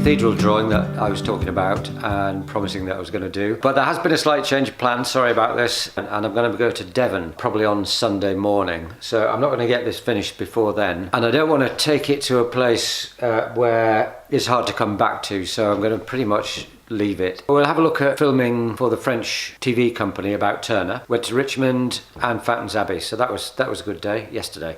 cathedral drawing that I was talking about and promising that I was going to do. But there has been a slight change of plan, sorry about this, and I'm going to go to Devon probably on Sunday morning. So I'm not going to get this finished before then. And I don't want to take it to a place where it's hard to come back to, so I'm going to pretty much leave it. We'll have a look at filming for the French TV company about Turner. Went to Richmond and Fountains Abbey, so that was a good day yesterday.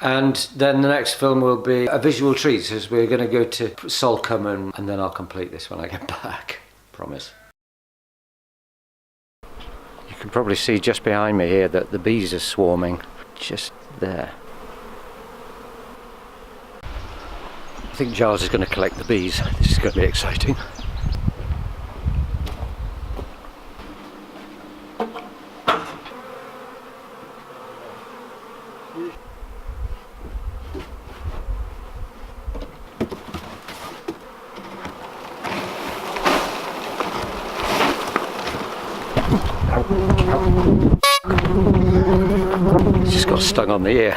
And then the next film will be a visual treat, as we're going to go to Salcombe, and then I'll complete this when I get back. Promise. You can probably see just behind me here that the bees are swarming just there. I think Giles is going to collect the bees. This is going to be exciting. Just got stung on the ear.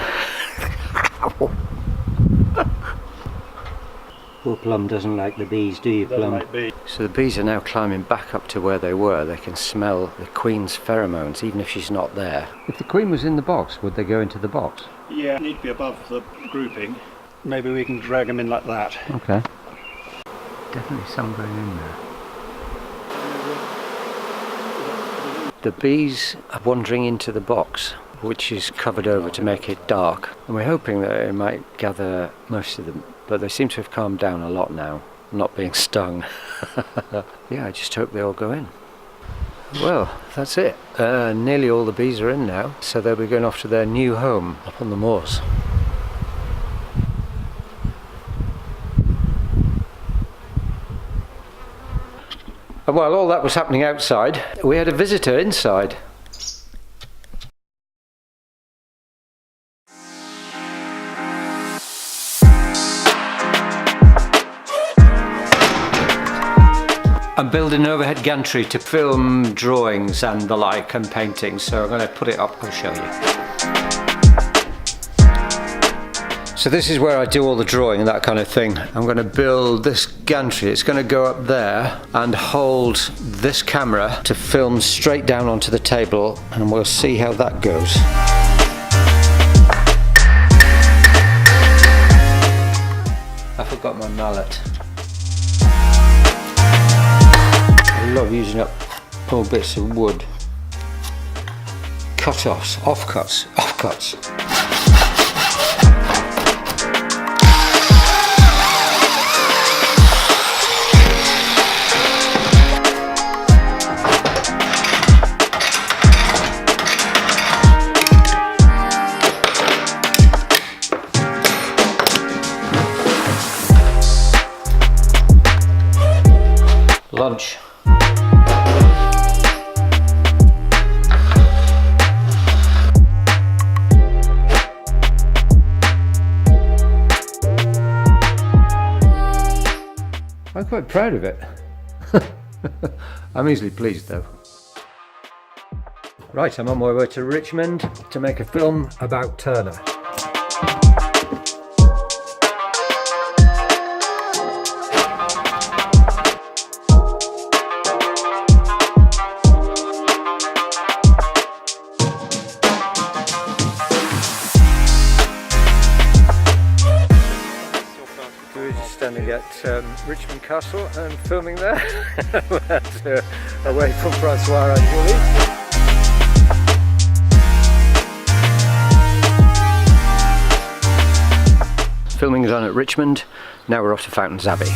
Poor Plum doesn't like the bees, do you, Plum? So the bees are now climbing back up to where they were. They can smell the queen's pheromones, even if she's not there. If the queen was in the box, would they go into the box? Yeah, need to be above the grouping. Maybe we can drag them in like that. Okay. Definitely some going in there. The bees are wandering into the box, which is covered over to make it dark, and we're hoping that it might gather most of them, but they seem to have calmed down a lot now, not being stung. Yeah, I just hope they all go in. Well, that's it. Nearly all the bees are in now, so they'll be going off to their new home up on the moors. And while all that was happening outside, we had a visitor inside. I'm building an overhead gantry to film drawings and the like and paintings, so I'm going to put it up and show you. So this is where I do all the drawing and that kind of thing. I'm going to build this gantry. It's going to go up there and hold this camera to film straight down onto the table, and we'll see how that goes. I forgot my mallet. I love using up small bits of wood. Cut-offs, offcuts, offcuts. Lunch. I'm quite proud of it. I'm easily pleased though. Right, I'm on my way to Richmond to make a film about Turner. Standing at Richmond Castle and filming there, away from Francois and Julie. Filming is on at Richmond, now we're off to Fountains Abbey.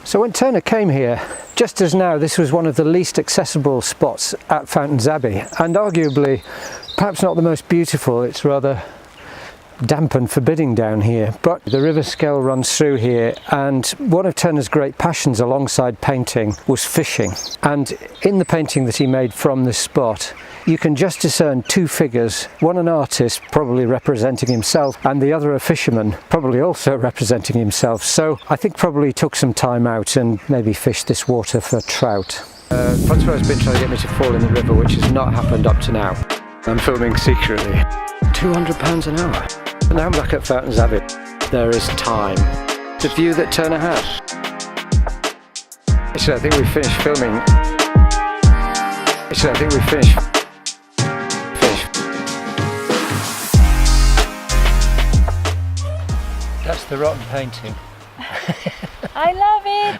So when Turner came here, just as now, this was one of the least accessible spots at Fountains Abbey, and arguably perhaps not the most beautiful. It's rather damp and forbidding down here, but the River Skell runs through here, and one of Turner's great passions alongside painting was fishing. And in the painting that he made from this spot, you can just discern two figures, one an artist probably representing himself and the other a fisherman probably also representing himself. So I think probably took some time out and maybe fished this water for trout. Francois has been trying to get me to fall in the river, which has not happened up to now. I'm filming secretly. £200 an hour. And now I'm back at Fountains Abbey. There is time. The view that Turner had. Actually, I think we finished filming. Actually, I think we finished. That's the rotten painting. I love it!